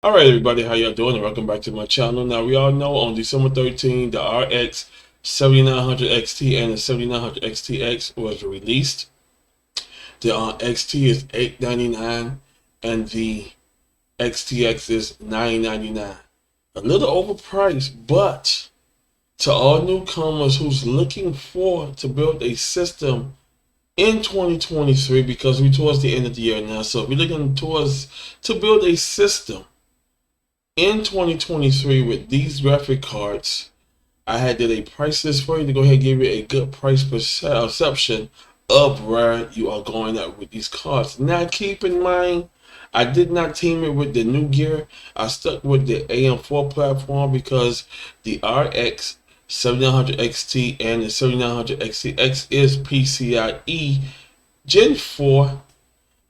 Alright everybody, how y'all doing? And welcome back to my channel. Now we all know on December 13, the RX 7900 XT and the 7900 XTX was released. The XT is $899 and the XTX is $999. A little overpriced, but to all newcomers who's looking to build a system in 2023, because we're towards the end of the year now, so if you're looking to build a system in 2023 with these graphic cards, I did a price list for you to go ahead and give you a good price perception of where you are going at with these cards. Now keep in mind, I did not team it with the new gear. I stuck with the AM4 platform because the RX 7900 XT and the 7900 XTX is PCIe Gen 4.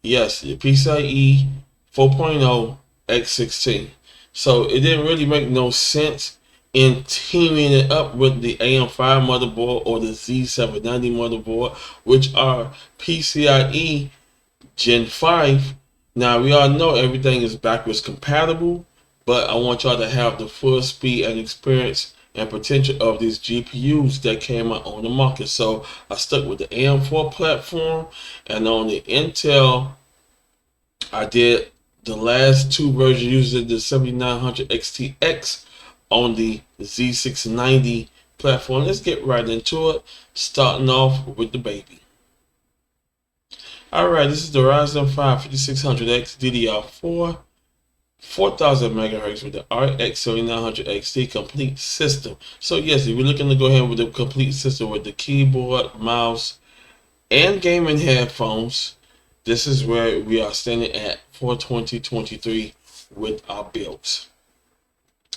Yes, the PCIe 4.0 X16. So it didn't really make no sense in teaming it up with the AM5 motherboard or the Z790 motherboard, which are PCIe Gen 5. Now we all know everything is backwards compatible, but I want y'all to have the full speed and experience and potential of these GPUs that came out on the market. So I stuck with the AM4 platform, and on the Intel, I did the last two versions using the 7900 XTX on the Z690 platform. Let's get right into it, starting off with the baby. Alright, this is the Ryzen 5 5600X DDR4 4000 megahertz with the RX 7900 XT complete system. So yes, if you're looking to go ahead with the complete system with the keyboard, mouse, and gaming headphones, this is where we are standing at for 2023 with our builds.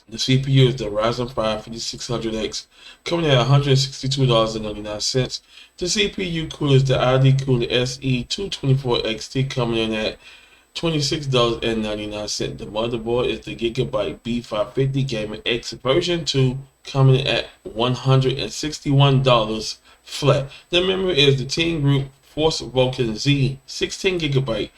The CPU is the Ryzen 5 5600X, coming in at $162.99. The CPU cooler is the ID Cooler SE224 XT, coming in at $26.99. The motherboard is the Gigabyte B550 Gaming X version 2, coming in at $161 flat. The memory is the Team Group Force Vulcan Z 16GB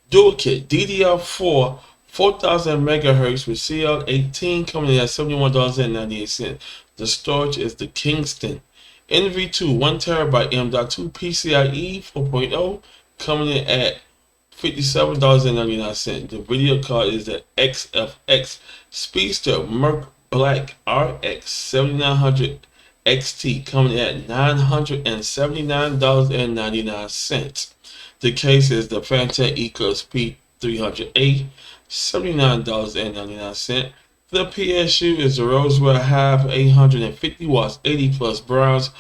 dual kit DDR4 4000 megahertz with CL18, coming in at $71.98. The storage is the Kingston NV2 1TB M.2 PCIe 4.0, coming in at $57.99. The video card is the XFX Speedster Merc Black RX 7900 XT, coming at $979.99. The case is the Fanatec Eclipse P300A, $79.99. The PSU is the Rosewell Hive 850 watts 80 plus bronze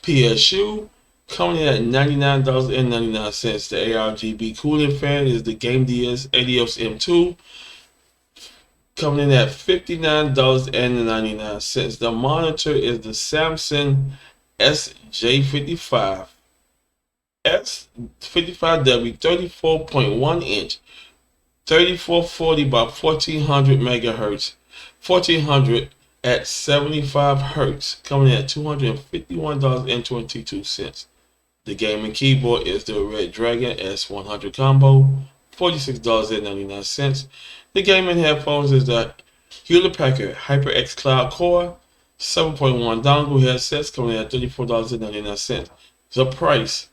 PSU, coming in at $99.99. The ARGB cooling fan is the Game DS ADOS M2, coming in at $59.99. The monitor is the Samsung SJ55 S55W 34.1 inch 3440 by 1400 megahertz 1400 at 75 hertz, coming in at $251.22. The gaming keyboard is the Red Dragon S100 combo, $46.99. The gaming headphones is the Hewlett Packard HyperX Cloud Core 7.1 dongle headsets, coming in at $34.99. The price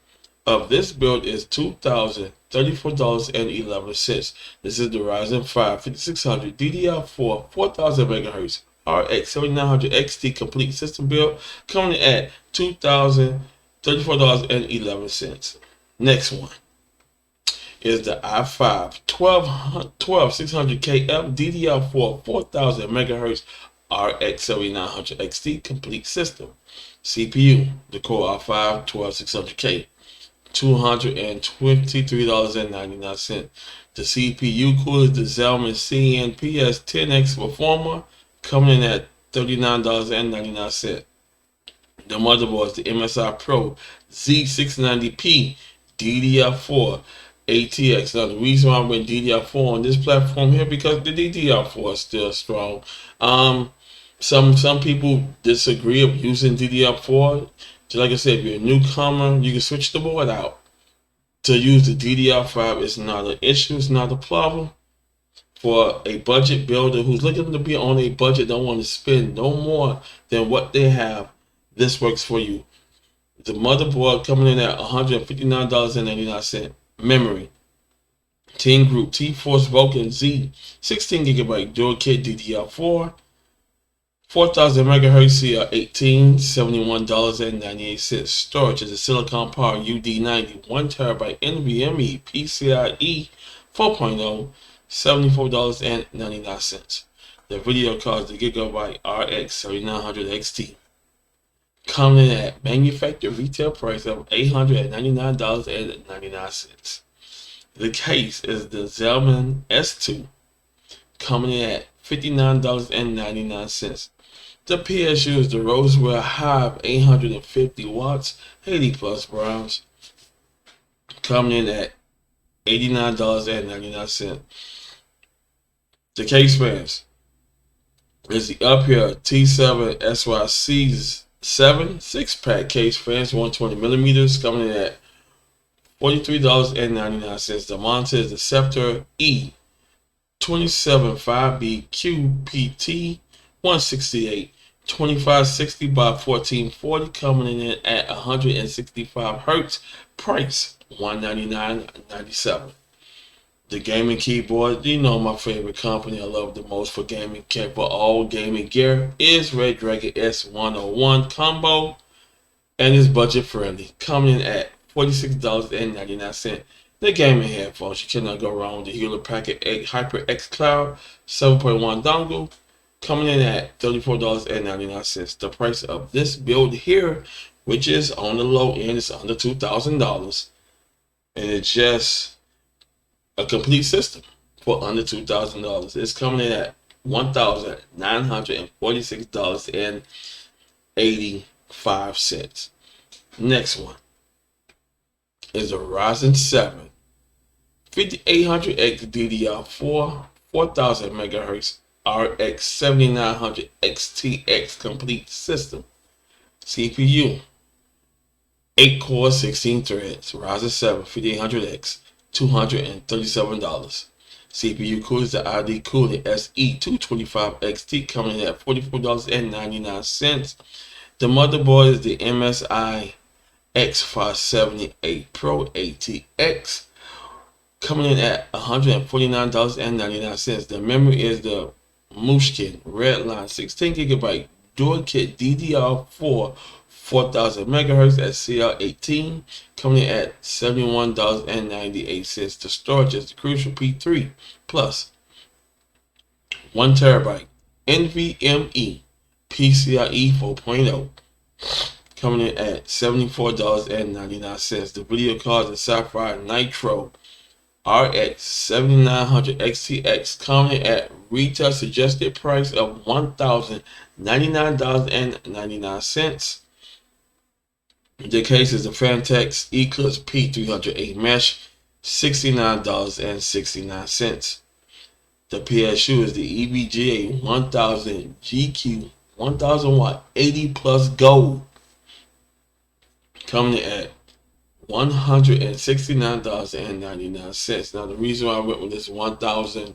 of this build is $2,034.11. This is the Ryzen 5 5600 DDR4 4000 megahertz RX 7900 XT complete system build, coming in at $2,034.11. Next one is the i5 12600KF DDR4 4000 megahertz RX 7900 XT complete system. CPU, the Core i5 12600K, $223.99. The CPU cooler is the Xiaomi CNPS 10X Performer, coming in at $39.99. The motherboard is the MSI Pro Z690P DDR4 ATX. Now the reason why I went DDR4 on this platform here, because the DDR4 is still strong. Some people disagree of using DDR4. So like I said, if you're a newcomer, you can switch the board out to use the DDR5. It's not an issue, it's not a problem. for a budget builder who's looking to be on a budget, don't want to spend no more than what they have, this works for you. The motherboard coming in at $159.99. Memory, Team Group T-Force Vulcan Z 16GB dual kit DDR4, 4000 megahertz CL18, $71.98. Storage is a Silicon Power UD90 1TB NVMe PCIe 4.0, $74.99. The video card is the Gigabyte RX 7900 XT. Coming in at manufacturer retail price of $899.99. The case is the Zelman S2, coming in at $59.99. The PSU is the Rosewell Hive 850 watts, 80 plus browns, coming in at $89.99. The case fans is the Uphill T7 SYC 7 6-pack case fans, 120 millimeters, coming in at $43.99. The monitor is the Scepter E 27 5B QPT 168 2560 by 1440, coming in at 165 hertz, price $199.97. The gaming keyboard, you know my favorite company I love the most for gaming kit for all gaming gear is Red Dragon S101 combo, and is budget friendly, coming in at $46.99. The gaming headphones, you cannot go wrong with the Hewlett Packard HyperX Cloud 7.1 dongle, coming in at $34.99. The price of this build here, which is on the low end, is under $2,000, and it's just a complete system for under $2,000. It's coming in at $1,946.85. Next one is a Ryzen 7 5800X DDR4 4000 megahertz RX 7900 XTX complete system. CPU 8 core 16 threads. Ryzen 7 5800X $237. CPU cooler is the ID Cooling SE225 XT, coming in at $44.99. The motherboard is the MSI X578 Pro ATX, coming in at $149.99. The memory is the Mushkin Redline 16GB dual kit DDR4 4000 megahertz at CL18, coming in at $71.98. The storage is the Crucial P3 Plus 1 terabyte NVMe PCIe 4.0, coming in at $74.99. The video card is the Sapphire Nitro RX 7900 XTX, coming in at retail suggested price of $1,099.99. The case is the Fantex Eclipse P308 Mesh, $69.69. The PSU is the EVGA 1000 GQ 1000 watt 80 plus gold, coming in at $169.99. Now the reason why I went with this 1000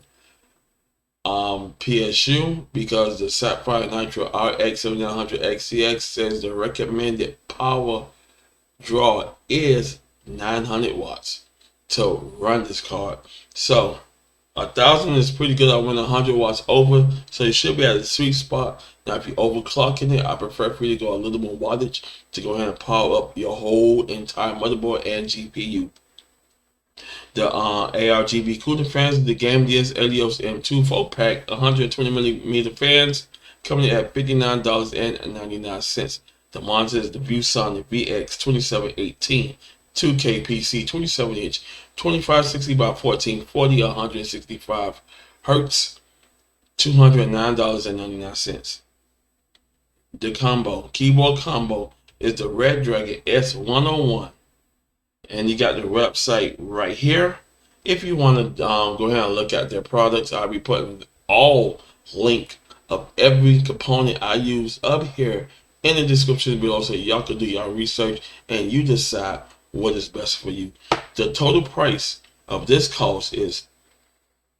PSU, because the Sapphire Nitro RX 7900 XTX says the recommended power draw is 900 watts to run this card. So 1000 is pretty good. I went 100 watts over, so you should be at a sweet spot. Now if you're overclocking it, I prefer for you to go a little more wattage to go ahead and power up your whole entire motherboard and GPU. The ARGB cooling fans, the GameDS Helios M2 4-pack 120mm fans, coming in at $59.99. The monitor is the ViewSonic VX 2718 2K PC 27-inch 2560 by 1440 165 hertz, $209.99. The keyboard combo is the Red Dragon S101, and you got the website right here. If you want to go ahead and look at their products, I'll be putting all link of every component I use up here in the description below, so y'all can do your research and you decide what is best for you. The total price of this cost is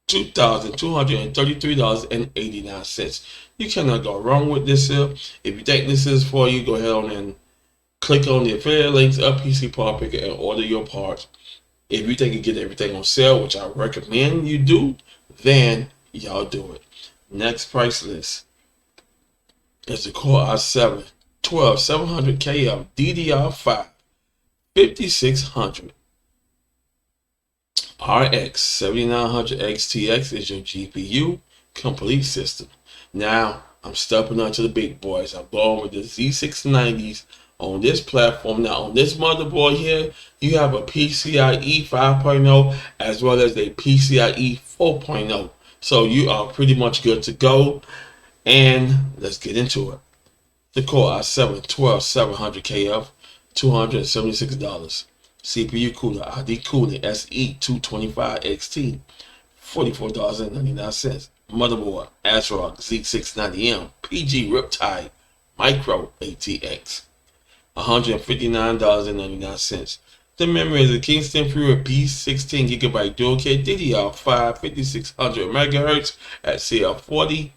$2,233.89. You cannot go wrong with this here. If you think this is for you, go ahead on and click on the affiliate links of PC Part Picker and order your parts. If you think you get everything on sale, which I recommend you do, then y'all do it. Next price list is the Core i7 12700KF DDR5 5600 RX 7900 XTX is your GPU complete system. Now I'm stepping onto the big boys. I'm going with the Z690s on this platform. Now on this motherboard here, you have a PCIe 5.0 as well as a PCIe 4.0. So you are pretty much good to go. And let's get into it. The Core i7 12700KF, $276. CPU cooler, ID Cooling SE225XT, $44.99. Motherboard, ASRock Z690M PG Riptide Micro ATX, $159.99. The memory is a Kingston Fury P16GB dual kit DDR5 5600 MHz at CL40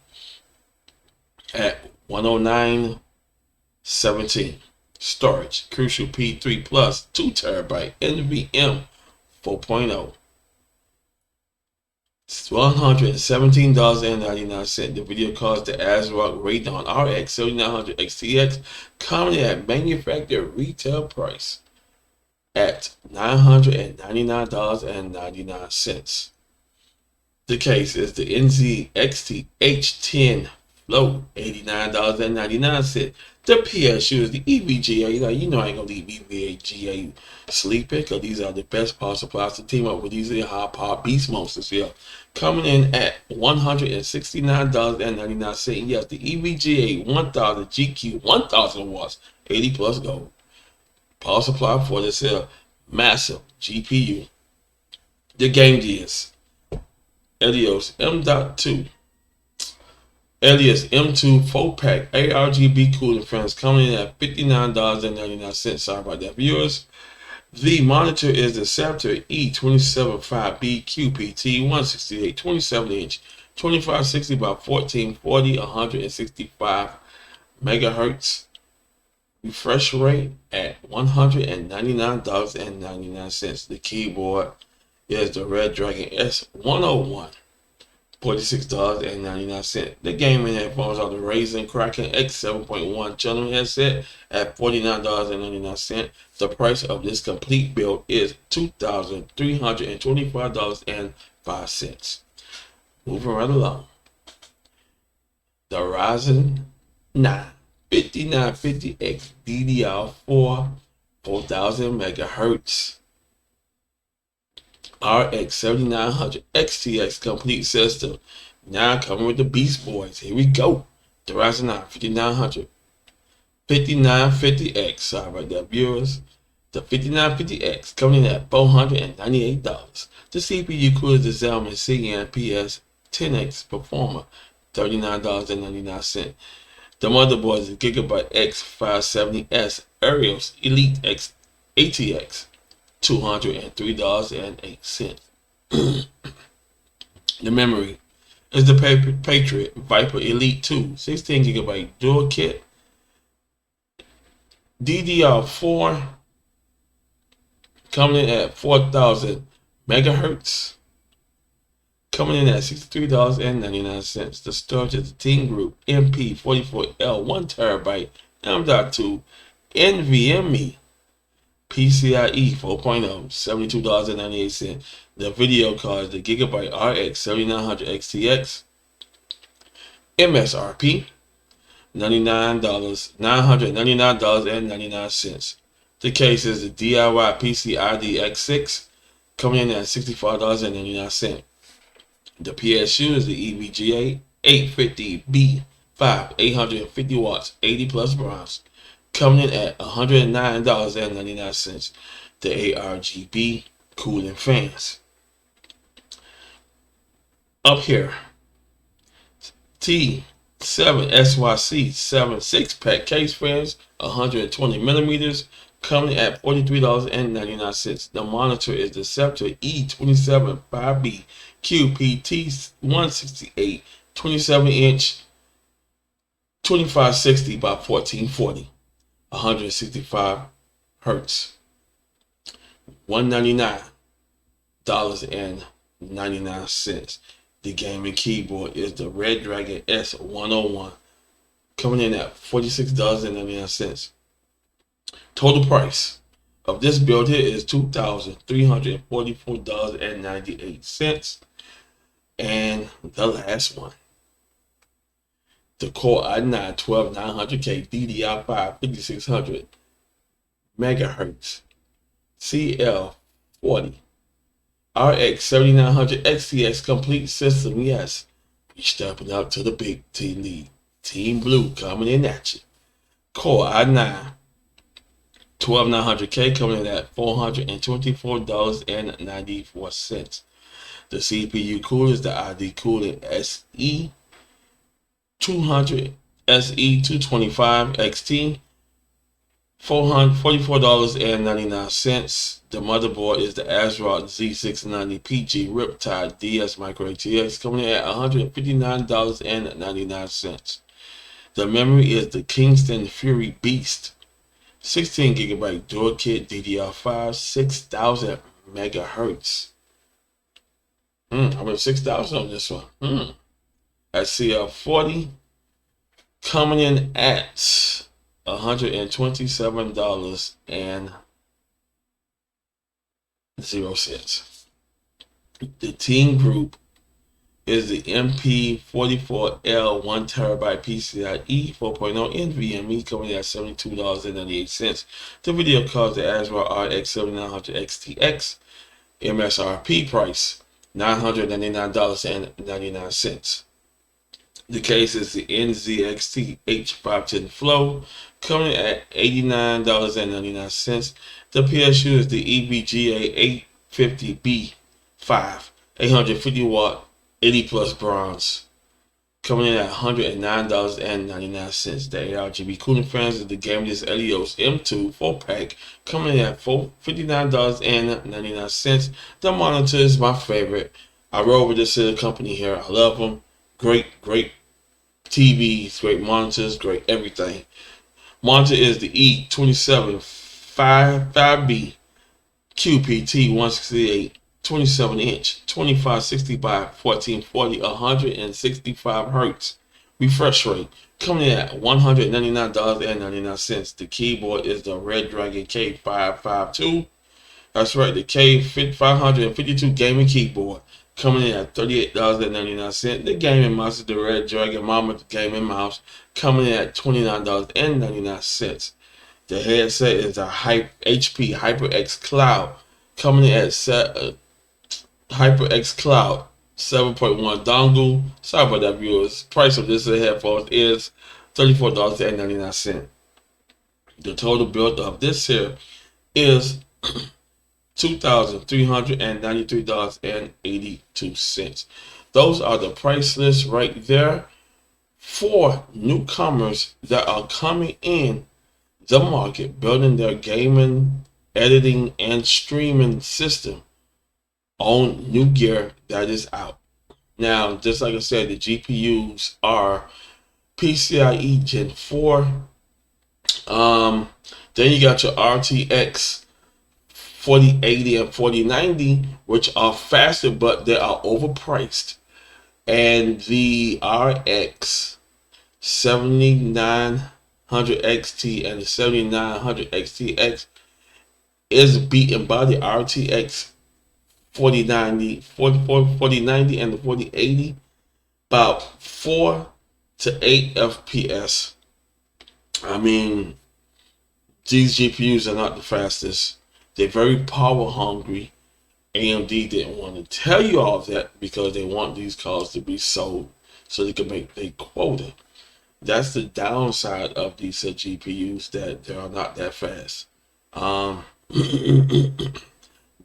at 109.17. Storage, Crucial P3 Plus 2TB NVMe 4.0. It's $117.99. The video cards the ASRock Radeon RX 7900 XTX coming at manufacturer retail price at $999.99. The case is the NZXT H10 Flow, $89.99. The PSU is the EVGA. Now, you know I ain't gonna leave EVGA sleeping because these are the best power supplies to team up with these high power beast monsters here. Coming in at $169.99. Yes, the EVGA 1000 GQ 1000 watts, 80 plus gold. Power supply for this here massive GPU. The Game Gears Helios M.2 Helios M2 4-pack ARGB cooling fans coming in at $59.99. Sorry about that, viewers. The monitor is the Scepter E275B QPT 168 27-inch 2560 by 1440 165 megahertz. Refresh rate at $199.99. The keyboard is the Red Dragon S101. $46.99. The gaming headphones are the Razer Kraken X 7.1 channel headset at $49.99. The price of this complete build is $2,325.05. Moving right along. The Ryzen 9 5950X DDR4 4000 megahertz RX 7900 XTX complete system. Now coming with the Beast Boys. Here we go. The Ryzen 9 5950X. Sorry about that, viewers. The 5950X coming in at $498. The CPU cooler is the Xiaomi CN-PS 10X Performer, $39.99. The motherboard is a Gigabyte X570S Aerios Elite X ATX, $203.08. The memory is the Patriot Viper Elite 2 16GB dual kit DDR4 coming in at 4000 megahertz, coming in at $63.99. The storage is the Team Group MP44L 1TB M.2 NVMe PCIe 4.0 $72.98. The video card is the Gigabyte RX 7900 XTX MSRP $999.99. The case is the DIY PC ID X6 coming in at $65.99. The PSU is the EVGA 850B5 850 watts 80 plus bronze coming in at $109.99. The ARGB cooling fans. Up here, T7 SYC 7 6-pack case fans, 120 millimeters, coming at $43.99. The monitor is the Scepter E27 5B QPT 168 27-inch 2560 by 1440, 165 hertz, $199.99. The gaming keyboard is the Red Dragon S101, coming in at $46.99. Total price of this build here is $2,344.98. And the last one, the Core i9 12900K DDR5 5600 megahertz CL40 RX 7900 XTX complete system. Yes, we stepping up to the big team league. Team Blue coming in at you. Core i9 12900K coming in at $424.94. The CPU cooler is the ID Cooling SE 200 SE225 XT, $44.99. The motherboard is the ASRock Z690 PG Riptide DS Micro ATX, coming in at $159.99. The memory is the Kingston Fury Beast 16GB dual kit DDR5 6000 megahertz. I went 6,000 on this one. At CL40, coming in at $127.00. The team group is the MP44L 1TB PCIe 4.0 NVMe, coming in at $72.98. The video card is the ASRock RX 7900 XTX. MSRP price $999.99. The case is the NZXT H510 Flow, coming at $89.99. The PSU is the EVGA 850B5 850 watt 80 plus bronze, coming in at $109.99. The ARGB cooling fans is the Gameless Helios M2 4-pack, coming in at $59.99. The monitor is my favorite. I roll with this company here. I love them. Great TVs, great monitors, great everything. Monitor is the E27 5B QPT 168 27-inch 2560 by 1440 165 hertz. Refresh rate coming in at $199.99. The keyboard is the Red Dragon K552. That's right, the K552 gaming keyboard, coming in at $38.99. The gaming mouse is the Red Dragon Mama gaming mouse, coming in at $29.99. The headset is a HP HyperX Cloud, coming in at HyperX Cloud 7.1 dongle. Sorry about that, viewers. Price of this headphones is $34.99. The total build of this here is $2,393.82. Those are the price lists right there for newcomers that are coming in the market, building their gaming, editing, and streaming system on new gear that is out. Now, just like I said, the GPUs are PCIe Gen 4. Then you got your RTX 4080 and 4090, which are faster, but they are overpriced. And the RX 7900 XT and the 7900 XTX is beaten by the RTX 4090 and the 4080 about 4 to 8 FPS. I mean, these GPUs are not the fastest. They're very power hungry. AMD didn't want to tell you all of that because they want these cards to be sold so they can make their quota. That's the downside of these GPUs, that they are not that fast.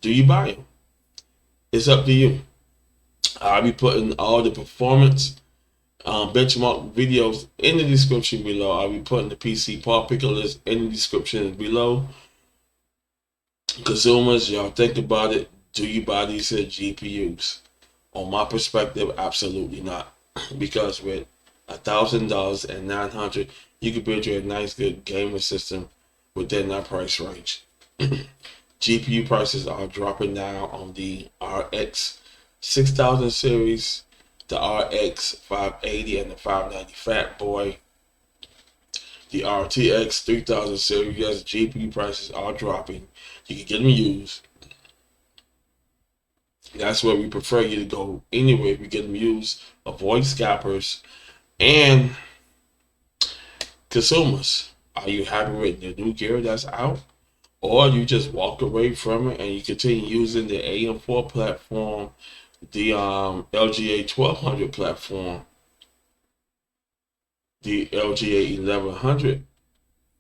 Do you buy them? It's up to you. I'll be putting all the performance benchmark videos in the description below. I'll be putting the PC part picker list in the description below. Consumers, y'all think about it. Do you buy these GPUs? On my perspective, absolutely not. Because with $1,000 and 900, you can build you a nice, good gaming system within that price range. GPU prices are dropping now on the RX 6000 series, the RX 580, and the 590 Fat Boy. The RTX 3000 series, yes, GPU prices are dropping. You can get them used. That's where we prefer you to go anyway. If you get them used, avoid scalpers and consumers. Are you happy with the new gear that's out? Or you just walk away from it and you continue using the AM4 platform, the LGA 1200 platform, the LGA 1100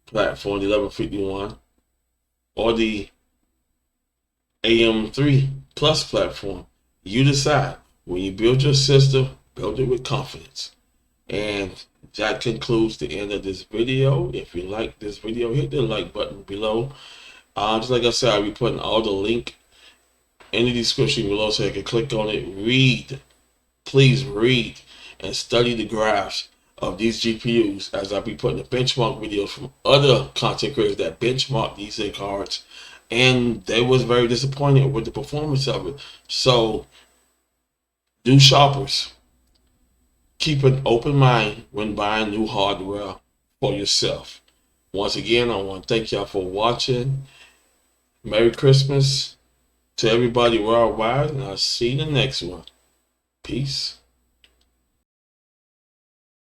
platform, the 1151, or the AM3 Plus platform. You decide. When you build your system, build it with confidence. And that concludes the end of this video. If you like this video, hit the like button below. Just like I said, I'll be putting all the link in the description below so you can click on it. Read. Please read and study the graphs of these GPUs as I'll be putting the benchmark videos from other content creators that benchmark these cards. And they was very disappointed with the performance of it. So, do shoppers, keep an open mind when buying new hardware for yourself. Once again, I want to thank y'all for watching. Merry Christmas to everybody worldwide, and I'll see you in the next one. Peace.